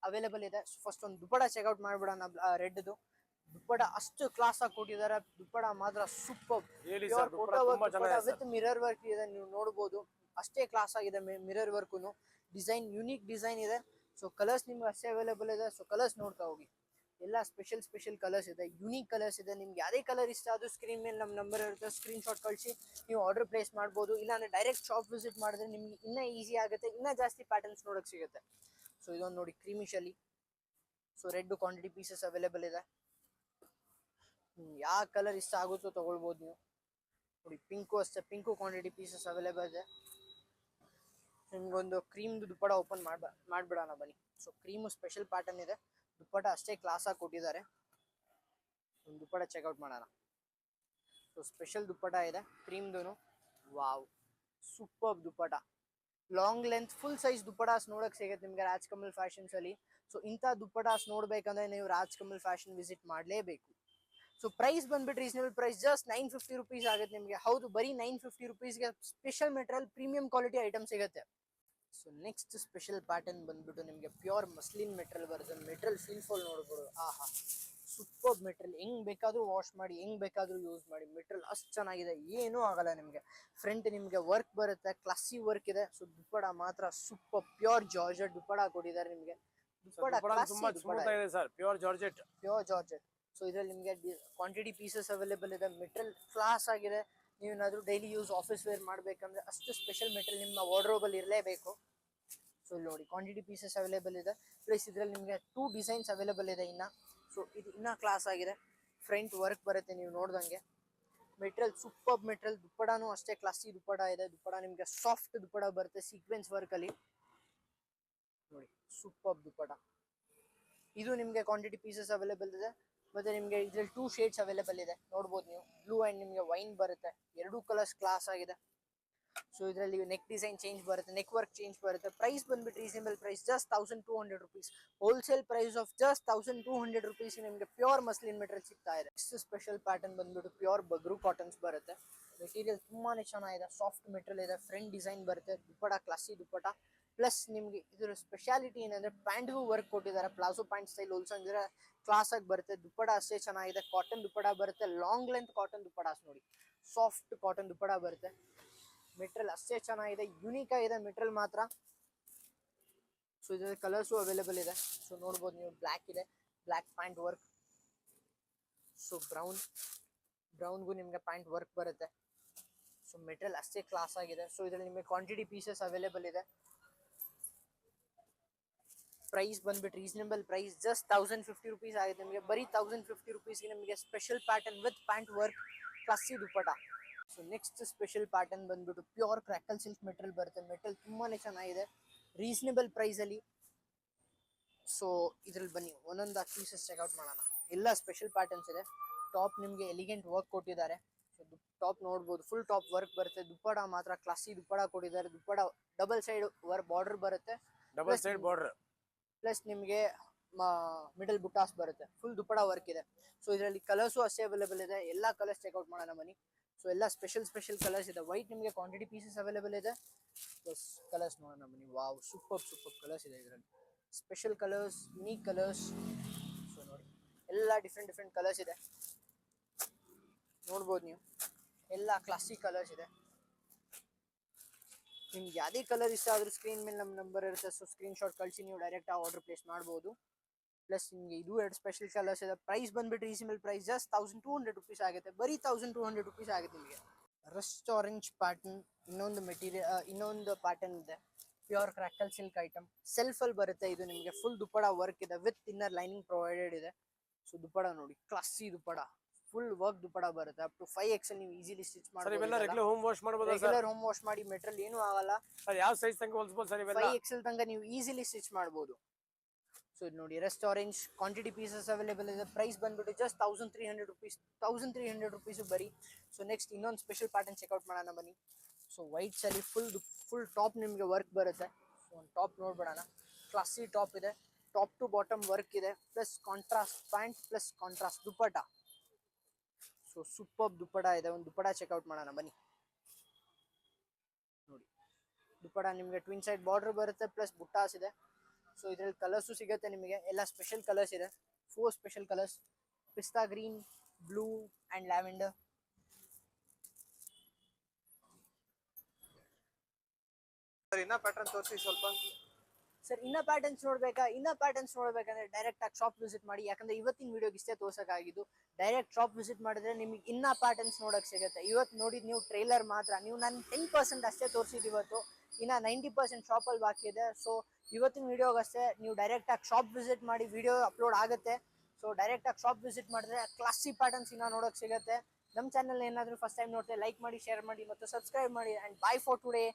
ಅವೈಲೇಬಲ್ ಇದೆ. ಫಸ್ಟ್ ಒಂದು ದುಪ್ಪಡ ಚೆಕ್ಔಟ್ ಮಾಡ್ಬಿಡೋಣ. ರೆಡ್ದು ದುಪ್ಪಡ ಅಷ್ಟು ಕ್ಲಾಸ್ ಆಗಿ ಕೊಟ್ಟಿದ್ದಾರೆ. ದುಪ್ಪಡ ಮಾತ್ರ ಸೂಪರ್ ವಿತ್ ಮಿರರ್ ವರ್ಕ್ ಇದೆ, ನೀವು ನೋಡಬಹುದು. ಅಷ್ಟೇ ಕ್ಲಾಸ್ ಆಗಿದೆ mirror work. Design unique design ಇದೆ. ಸೊ ಕಲರ್ಸ್ ನಿಮ್ಗೆ ಅಷ್ಟೇ ಅವೈಲೇಬಲ್ ಇದೆ. ಸೊ ಕಲರ್ಸ್ ನೋಡ್ತಾ ಹೋಗಿ, ಎಲ್ಲ ಸ್ಪೆಷಲ್ ಕಲರ್ಸ್ ಇದೆ, ಯೂನಿಕ್ ಕಲರ್ಸ್ ಇದೆ. ನಿಮ್ಗೆ ಯಾವುದೇ ಕಲರ್ ಇಷ್ಟ ಅದು ಸ್ಕ್ರೀನ್ ಮೇಲೆ ನಮ್ಮ ನಂಬರ್ ಇರುತ್ತೆ, ಸ್ಕ್ರೀನ್ ಶಾಟ್ ಕಳಿಸಿ ನೀವು ಆರ್ಡರ್ ಪ್ಲೇಸ್ ಮಾಡ್ಬೋದು. ಇಲ್ಲಾಂದ್ರೆ ಡೈರೆಕ್ಟ್ ಶಾಪ್ ವಿಸಿಟ್ ಮಾಡಿದ್ರೆ ನಿಮ್ಗೆ ಇನ್ನೂ ಈಸಿ ಆಗುತ್ತೆ, ಇನ್ನೂ ಜಾಸ್ತಿ ಪ್ಯಾಟರ್ನ್ಸ್ ನೋಡೋಕೆ ಸಿಗುತ್ತೆ. ಸೊ ಇದೊಂದು ನೋಡಿ ಕ್ರೀಮಿಶಲ್ಲಿ. So red quantity pieces available ಇದೆ. ಯಾವ ಕಲರ್ ಇಷ್ಟ ಆಗುತ್ತೋ ತಗೊಳ್ಬೋದು ನೀವು. ನೋಡಿ ಪಿಂಕು ಅಷ್ಟೇ, ಪಿಂಕು ಕ್ವಾಂಟಿಟಿ ಪೀಸಸ್ ಅವೈಲೇಬಲ್ ಇದೆ. ನಿಮ್ಗೊಂದು ಕ್ರೀಮ್ದು ದುಪ್ಪಡ ಓಪನ್ ಮಾಡ್ಬಿಡೋಣ ಬನ್ನಿ. ಸೊ ಕ್ರೀಮು ಸ್ಪೆಷಲ್ ಪ್ಯಾಟರ್ನ್ ಇದೆ, ದುಪ್ಪಟ ಅಷ್ಟೇ ಕ್ಲಾಸ್ ಆಗಿ ಕೊಟ್ಟಿದ್ದಾರೆ. ಒಂದು ದುಪ್ಪಟ ಚೆಕ್ಔಟ್ ಮಾಡೋಣ. ಸೊ ಸ್ಪೆಷಲ್ ದುಪ್ಪಟ ಇದೆ ಕ್ರೀಮ್ದು. Wow, super dupatta. Long length full size dupattas ನೋಡಕ್ ಸಿಗುತ್ತೆ ನಿಮ್ಗೆ ರಾಜ್ಕಮಲ್ ಫ್ಯಾಷನ್ಸ್ ಅಲ್ಲಿ. ಸೊ ಇಂಥ ದುಪ್ಪಟಾಸ್ ನೋಡ್ಬೇಕಂದ್ರೆ ನೀವು ರಾಜ್ಕಮಲ್ ಫ್ಯಾಷನ್ ವಿಸಿಟ್ ಮಾಡಲೇಬೇಕು. ಸೊ ಪ್ರೈಸ್ ಬಂದ್ಬಿಟ್ಟು ರೀಸನಬಲ್ ಪ್ರೈಸ್, ಜಸ್ಟ್ 950 ರುಪೀಸ್ ಆಗುತ್ತೆ ನಿಮಗೆ. ಹೌದು, ಬರೀ 950 ರುಪೀಸ್ಗೆ special material premium quality item ಸಿಗುತ್ತೆ. ಸೊ ನೆಕ್ಸ್ಟ್ ಸ್ಪೆಷಲ್ ಪ್ಯಾಟರ್ನ್ ಬಂದ್ಬಿಟ್ಟು ನಿಮಗೆ ಪ್ಯೂರ್ ಮಸ್ಲಿನ್ ಮೆಟೀರಿಯಲ್ ಬರುತ್ತೆ. ಮೆಟೀರಿಯಲ್ ಫೀಲ್ ನೋಡ್ಬೋದು. ಆಹಾ, ಸೂಪರ್ ಮೆಟೀರಿಯಲ್. ಹೆಂಗ್ ಬೇಕಾದ್ರೂ ವಾಶ್ ಮಾಡಿ, ಹೆಂಗ್ ಬೇಕಾದ್ರೂ ಯೂಸ್ ಮಾಡಿ. ಮೆಟೀರಿಯಲ್ ಅಷ್ಟು ಚೆನ್ನಾಗಿದೆ, ಏನೂ ಆಗಲ್ಲ ನಿಮಗೆ. ಫ್ರಂಟ್ ನಿಮಗೆ ವರ್ಕ್ ಬರುತ್ತೆ, ಕ್ಲಾಸಿ ವರ್ಕ್ ಇದೆ. ಸೊ ದುಪ್ಪಡ ಮಾತ್ರ ಸೂಪರ್ ಪ್ಯೂರ್ ಜಾರ್ಜೆಟ್ ದುಪ್ಪಡ ಕೊಟ್ಟಿದ್ದಾರೆ ನಿಮಗೆ. Dupatta pure georgette. ಸೊ ಇದರಲ್ಲಿ ನಿಮಗೆ ಕ್ವಾಂಟಿಟಿ ಪೀಸಸ್ ಅವೈಲೇಬಲ್ ಇದೆ. ಮೆಟೀರಿಯಲ್ ಕ್ಲಾಸ್ ಆಗಿದೆ. ನೀವೇನಾದರೂ ಡೈಲಿ ಯೂಸ್ ಆಫೀಸ್ ವೇರ್ ಮಾಡಬೇಕಂದ್ರೆ ಅಷ್ಟು ಸ್ಪೆಷಲ್ ಮೆಟೀರಿಯಲ್ ನಿಮ್ಮ ವಾರ್ಡ್ರೋಬಲ್ಲಿ ಇರಲೇಬೇಕು. ಸೊ ಇಲ್ಲಿ ನೋಡಿ ಕ್ವಾಂಟಿಟಿ ಪೀಸಸ್ ಅವೈಲೇಬಲ್ ಇದೆ. ಪ್ಲಸ್ ಇದರಲ್ಲಿ ನಿಮಗೆ 2 ಡಿಸೈನ್ಸ್ ಅವೈಲೇಬಲ್ ಇದೆ ಇನ್ನು. ಸೊ ಇದು ಇನ್ನೂ ಕ್ಲಾಸ್ ಆಗಿದೆ. ಫ್ರಂಟ್ ವರ್ಕ್ ಬರುತ್ತೆ ನೀವು ನೋಡ್ದಂಗೆ. Material super material. ದುಪ್ಪಡನೂ ಅಷ್ಟೇ ಕ್ಲಾಸಿ ದುಪ್ಪಡ ಇದೆ. ದುಪ್ಪಡ ನಿಮಗೆ ಸಾಫ್ಟ್ ದುಪ್ಪಡ ಬರುತ್ತೆ ಸೀಕ್ವೆನ್ಸ್ ವರ್ಕಲ್ಲಿ. ನೋಡಿ ಸೂಪರ್ ದುಪ್ಪಡ. ಇದು ನಿಮಗೆ ಕ್ವಾಂಟಿಟಿ ಪೀಸಸ್ ಅವೈಲೇಬಲ್ ಇದೆ. ಮತ್ತೆ ನಿಮಗೆ ಇದ್ರಲ್ಲಿ 2 ಶೇಡ್ಸ್ ಅವೈಲೇಬಲ್ ಇದೆ, ನೋಡ್ಬೋದು ನೀವು. ಬ್ಲೂ ಆ್ಯಂಡ್ ನಿಮಗೆ ವೈನ್ ಬರುತ್ತೆ. 2 ಕಲರ್ಸ್ ಕ್ಲಾಸ್ ಆಗಿದೆ. ಸೊ ಇದರಲ್ಲಿ ನೆಕ್ ಡಿಸೈನ್ ಚೇಂಜ್ ಬರುತ್ತೆ, ನೆಕ್ ವರ್ಕ್ ಚೇಂಜ್ ಬರುತ್ತೆ. ಪ್ರೈಸ್ ಬಂದ್ಬಿಟ್ಟು reasonable price, just 1200 rupees. Wholesale price of just 1200 rupees ನಿಮಗೆ ಪ್ಯೂರ್ ಮಸ್ಲಿನ್ ಮೆಟೀರಿಯಲ್ ಸಿಗ್ತಾ ಇದೆ. ನೆಕ್ಸ್ಟ್ ಸ್ಪೆಷಲ್ ಪ್ಯಾಟರ್ನ್ ಬಂದ್ಬಿಟ್ಟು ಪ್ಯೂರ್ ಬಗ್ರು ಕಾಟನ್ಸ್ ಬರುತ್ತೆ. ಮೆಟೀರಿಯಲ್ ತುಂಬಾನೇ ಚೆನ್ನಾಗಿದೆ, ಸಾಫ್ಟ್ ಮೆಟೀರಿಯಲ್ ಇದೆ. ಫ್ರಂಟ್ ಡಿಸೈನ್ ಬರುತ್ತೆ, ದುಪ್ಪಟ ಕ್ಲಾಸಿ ದುಪ್ಪಟ. ಪ್ಲಸ್ ನಿಮಗೆ ಇದರ ಸ್ಪೆಷಾಲಿಟಿ ಏನಂದ್ರೆ ಪ್ಯಾಂಟ್ಗೂ ವರ್ಕ್ ಕೊಟ್ಟಿದ್ದಾರೆ. ಪ್ಲಾಜೋ ಪ್ಯಾಂಟ್ ಸ್ಟೈಲ್ ಹೊಲ್ಸಂಗಿದ್ರೆ ಕ್ಲಾಸ್ ಆಗಿ ಬರುತ್ತೆ. ದುಪ್ಪಡ ಅಷ್ಟೇ ಚೆನ್ನಾಗಿದೆ, ಕಾಟನ್ ದುಪ್ಪಡ ಬರುತ್ತೆ. ಲಾಂಗ್ ಲೆಂತ್ ಕಾಟನ್ ದುಪ್ಪಡಾಸ್ ನೋಡಿ, ಸಾಫ್ಟ್ ಕಾಟನ್ ದುಪ್ಪಡ ಬರುತ್ತೆ. ಮೆಟೀರಿಯಲ್ ಅಷ್ಟೇ ಚೆನ್ನಾಗಿದೆ, ಯೂನಿಕ್ ಆಗಿದೆ ಮೆಟೀರಿಯಲ್ ಮಾತ್ರ. ಸೊ ಇದರಲ್ಲಿ ಕಲರ್ಸು ಅವೈಲೇಬಲ್ ಇದೆ. ಸೊ ನೋಡ್ಬೋದು ನೀವು, ಬ್ಲ್ಯಾಕ್ ಇದೆ, ಬ್ಲ್ಯಾಕ್ ಪ್ಯಾಂಟ್ ವರ್ಕ್. ಸೊ ಬ್ರೌನ್ಗೂ ನಿಮಗೆ ಪ್ಯಾಂಟ್ ವರ್ಕ್ ಬರುತ್ತೆ. ಸೊ ಮೆಟೀರಿಯಲ್ ಅಷ್ಟೇ ಕ್ಲಾಸ್ ಆಗಿದೆ. ಸೊ ಇದರಲ್ಲಿ ನಿಮಗೆ ಕ್ವಾಂಟಿಟಿ ಪೀಸಸ್ ಅವೈಲೇಬಲ್ ಇದೆ. ಪ್ರೈಸ್ ಬಂದ್ಬಿಟ್ಟು ರೀಸನೇಬಲ್ ಪ್ರೈಸ್, ಜಸ್ಟ್ 1050 ರುಪೀಸ್ ಆಗುತ್ತೆ ನಿಮಗೆ. ಬರೀ 1050 ರುಪೀಸ್ಗೆ ನಿಮಗೆ special pattern with pant work, classy dupatta. So next special pattern ಬಂದ್ಬಿಟ್ಟು ಪ್ಯೂರ್ ಕ್ರ್ಯಾಕಲ್ ಸಿಲ್ಕ್ ಮೆಟೀರಿಯಲ್ ಬರುತ್ತೆ. ಮೆಟೀರಿಯಲ್ ತುಂಬಾನೇ ಚೆನ್ನಾಗಿದೆ, ರೀಸನೇಬಲ್ ಪ್ರೈಸಲ್ಲಿ. ಸೊ ಇದ್ರಲ್ಲಿ ಬನ್ನಿ ಒಂದೊಂದು ಪೀಸಸ್ ಚೆಕ್ಔಟ್ ಮಾಡೋಣ. ಎಲ್ಲ ಸ್ಪೆಷಲ್ ಪ್ಯಾಟರ್ನ್ಸ್ ಇದೆ. ಟಾಪ್ ನಿಮಗೆ ಎಲಿಗೆಂಟ್ ವರ್ಕ್ ಕೊಟ್ಟಿದ್ದಾರೆ. ಸೊ ಟಾಪ್ ನೋಡ್ಬೋದು, ಫುಲ್ ಟಾಪ್ ವರ್ಕ್ ಬರುತ್ತೆ. ದುಪ್ಪಡ ಮಾತ್ರ ಕ್ಲಾಸಿ ದುಪ್ಪಡ ಕೊಟ್ಟಿದ್ದಾರೆ. ದುಪ್ಪಡ ಡಬಲ್ ಸೈಡ್ ಬಾರ್ಡರ್ ಬರುತ್ತೆ, ಡಬಲ್ ಸೈಡ್ ಬಾರ್ಡರ್, ಪ್ಲಸ್ ನಿಮಗೆ ಮಿಡಲ್ ಬುಟಾಸ್ ಬರುತ್ತೆ. ಫುಲ್ ದುಪ್ಪಡ ವರ್ಕ್ ಇದೆ. ಸೊ ಇದರಲ್ಲಿ ಕಲರ್ಸು ಅಷ್ಟೇ ಅವೈಲೇಬಲ್ ಇದೆ. ಎಲ್ಲ ಕಲರ್ಸ್ ಚೆಕ್ಔಟ್ ಮಾಡೋಣ ಬನ್ನಿ. ಸೊ ಎಲ್ಲ ಸ್ಪೆಷಲ್ ಕಲರ್ಸ್ ಇದೆ. ವೈಟ್ ನಿಮಗೆ ಕ್ವಾಂಟಿಟಿ ಪೀಸಸ್ ಅವೈಲೇಬಲ್ ಇದೆ. ಪ್ಲಸ್ ಕಲರ್ಸ್ ನೋಡೋಣ ಬನ್ನಿ. ವಾವ್, ಸೂಪರ್ ಕಲರ್ಸ್ ಇದೆ ಇದರಲ್ಲಿ. Special colours, unique colours. So ನೋಡಿ, ಎಲ್ಲ ಡಿಫ್ರೆಂಟ್ ಕಲರ್ಸ್ ಇದೆ. ನೋಡ್ಬೋದು ನೀವು, ಎಲ್ಲ ಕ್ಲಾಸಿಕ್ ಕಲರ್ಸ್ ಇದೆ. ನಿಮ್ಗೆ ಯಾವುದೇ ಕಲರ್ ಇಷ್ಟ ಆದ್ರೂ ಸ್ಕ್ರೀನ್ ಮೇಲೆ ನಮ್ಮ ನಂಬರ್ ಇರುತ್ತೆ. ಸೊ ಸ್ಕ್ರೀನ್ ಶಾಟ್ ಕಳಿಸಿ ನೀವು ಡೈರೆಕ್ಟ್ ಆರ್ಡರ್ ಪ್ಲೇಸ್ ಮಾಡ್ಬೋದು. ಪ್ಲಸ್ ನಿಮಗೆ ಇದು 2 ಸ್ಪೆಷಲ್ ಕಲರ್ಸ್ ಇದೆ. ಪ್ರೈಸ್ ಬಂದ್ಬಿಟ್ಟು ರೀಸನಬಲ್ ಪ್ರೈಸ್, ಜಸ್ಟ್ 1200 ರುಪೀಸ್ ಆಗುತ್ತೆ. ಬರೀ 1200 ರುಪೀಸ್ ಆಗುತ್ತೆ ನಿಮಗೆ. ರಸ್ಟ್ ಆರೆಂಜ್ ಪ್ಯಾಟರ್ನ್, ಇನ್ನೊಂದು ಪ್ಯಾಟರ್ನ್ ಇದೆ. ಪ್ಯೂರ್ ಕ್ರ್ಯಾಕಲ್ ಸಿಲ್ಕ್ ಐಟಮ್, ಸೆಲ್ಫಲ್ಲಿ ಬರುತ್ತೆ. ಇದು ನಿಮಗೆ ಫುಲ್ ದುಪ್ಪಡ ವರ್ಕ್ ಇದೆ, ವಿತ್ ಇನ್ನರ್ ಲೈನಿಂಗ್ ಪ್ರೊವೈಡೆಡ್ ಇದೆ. ಸೊ ದುಪ್ಪಡ ನೋಡಿ, classy dupatta, full work dupatta ಬರುತ್ತೆ. ಅಪ್ ಟು 5XL ನೀವು ಈಸಿಲಿ ಸ್ಟಿಚ್ ಸರ್ ಇವೆಲ್ಲ ರೆಗ್ಯುಲರ್ ಹೋಮ್ ವಾಶ್ ಮಾಡಬಹುದು ಸರ್? ರೆಗ್ಯುಲರ್ ಹೋಮ್ ವಾಶ್ ಮಾಡಿ ಮೆಟೀರಿಯಲ್ ಏನೂ ಆಗಲ್ಲ ಸರ್. ಯಾವ ಸೈಜ್ ತನಕ ಹೊಲಿಸಬಹುದು ಸರ್ ಇವೆಲ್ಲ? 5XL ತನಕ ನೀವು ಈಸಿಲಿ ಸ್ಟಿಚ್ ಮಾಡಬಹುದು. ಸೊ ಇದು ನೋಡಿ, rust orange quantity pieces available ಇದೆ. ಪ್ರೈಸ್ ಬಂದ್ಬಿಟ್ಟು ಜಸ್ಟ್ 1300 ರುಪೀಸ್, 1300 ರುಪೀಸು ಬರೀ. ಸೊ ನೆಕ್ಸ್ಟ್ ಇನ್ನೊಂದು ಸ್ಪೆಷಲ್ ಪ್ಯಾಟರ್ನ್ ಚೆಕ್ಔಟ್ ಮಾಡೋಣ ಬನ್ನಿ. ಸೊ ವೈಟ್ಸಲ್ಲಿ ಫುಲ್ ಟಾಪ್ ನಿಮಗೆ ವರ್ಕ್ ಬರುತ್ತೆ. ಸೊ ಒಂದು ಟಾಪ್ ನೋಡ್ಬಿಡೋಣ. ಕ್ಲಾಸಿ ಟಾಪ್ ಇದೆ, ಟಾಪ್ ಟು ಬಾಟಮ್ ವರ್ಕ್ ಇದೆ, plus contrast pant, plus contrast dupatta. So super dupatta ಇದೆ. ಒಂದು ದುಪ್ಪಡ ಚೆಕ್ಔಟ್ ಮಾಡೋಣ ಬನ್ನಿ. ನೋಡಿ, ದುಪ್ಪಡ ನಿಮಗೆ ಟ್ವಿನ್ ಸೈಡ್ ಬಾರ್ಡರ್ ಬರುತ್ತೆ, ಪ್ಲಸ್ ಬುಟ್ಟಾಸ್ ಇದೆ. ಸೊ ಇದರಲ್ಲಿ ಕಲರ್ಸು ಸಿಗುತ್ತೆ ನಿಮಗೆ. ಎಲ್ಲ ಸ್ಪೆಷಲ್ ಕಲರ್ಸ್ ಇದೆ, 4 ಸ್ಪೆಷಲ್ ಕಲರ್ಸ್: ಪಿಸ್ತಾ ಗ್ರೀನ್, ಬ್ಲೂ ಆ್ಯಂಡ್ ಲ್ಯಾವೆಂಡರ್. ಇನ್ನ ಪ್ಯಾಟರ್ನ್ ತೋರಿಸಿ ಸ್ವಲ್ಪ. ಸರ್ ಇನ್ನ ಪ್ಯಾಟರ್ನ್ಸ್ ನೋಡ್ಬೇಕಂದ್ರೆ ಡೈರೆಕ್ಟ್ ಆಗಿ ಶಾಪ್ ವಿಸಿಟ್ ಮಾಡಿ. ಯಾಕಂದ್ರೆ ಇವತ್ತಿನ ವಿಡಿಯೋಗೆ ಇಷ್ಟೇ ತೋರ್ಸಕ್ಕಾಗಿದ್ದು. ಡೈರೆಕ್ಟ್ ಶಾಪ್ ವಿಸಿಟ್ ಮಾಡಿದ್ರೆ ನಿಮಗೆ ಇನ್ನ ಪ್ಯಾಟರ್ನ್ಸ್ ನೋಡಕ್ ಸಿಗುತ್ತೆ. ಇವತ್ತು ನೋಡಿದ್ ನೀವು ಟ್ರೈಲರ್ ಮಾತ್ರ, ನೀವು ನಾನು 10% ಅಷ್ಟೇ ತೋರಿಸಿದ್ದು ಇವತ್ತು. ಇನ್ನ 90% ಶಾಪಲ್ಲಿ ಬಾಕಿ ಇದೆ. ಸೊ ಇವತ್ತಿನ ವಿಡಿಯೋಗಷ್ಟೇ ನೀವು ಡೈರೆಕ್ಟ್ ಆಗಿ ಶಾಪ್ ವಿಸಿಟ್ ಮಾಡಿ, ವಿಡಿಯೋ ಅಪ್ಲೋಡ್ ಆಗುತ್ತೆ. ಸೊ ಡೈರೆಕ್ಟ್ ಆಗಿ ಶಾಪ್ ವಿಸಿಟ್ ಮಾಡಿದ್ರೆ ಕ್ಲಾಸಿ ಪ್ಯಾಟರ್ನ್ಸ್ ಇನ್ನ ನೋಡಕ್ ಸಿಗುತ್ತೆ. ನಮ್ಮ ಚಾನಲ್ ಏನಾದರೂ ಫಸ್ಟ್ ಟೈಮ್ ನೋಡ್ತಾರೆ, ಲೈಕ್ ಮಾಡಿ, ಶೇರ್ ಮಾಡಿ ಮತ್ತು ಸಬ್ಸ್ಕ್ರೈಬ್ ಮಾಡಿ. And by for today.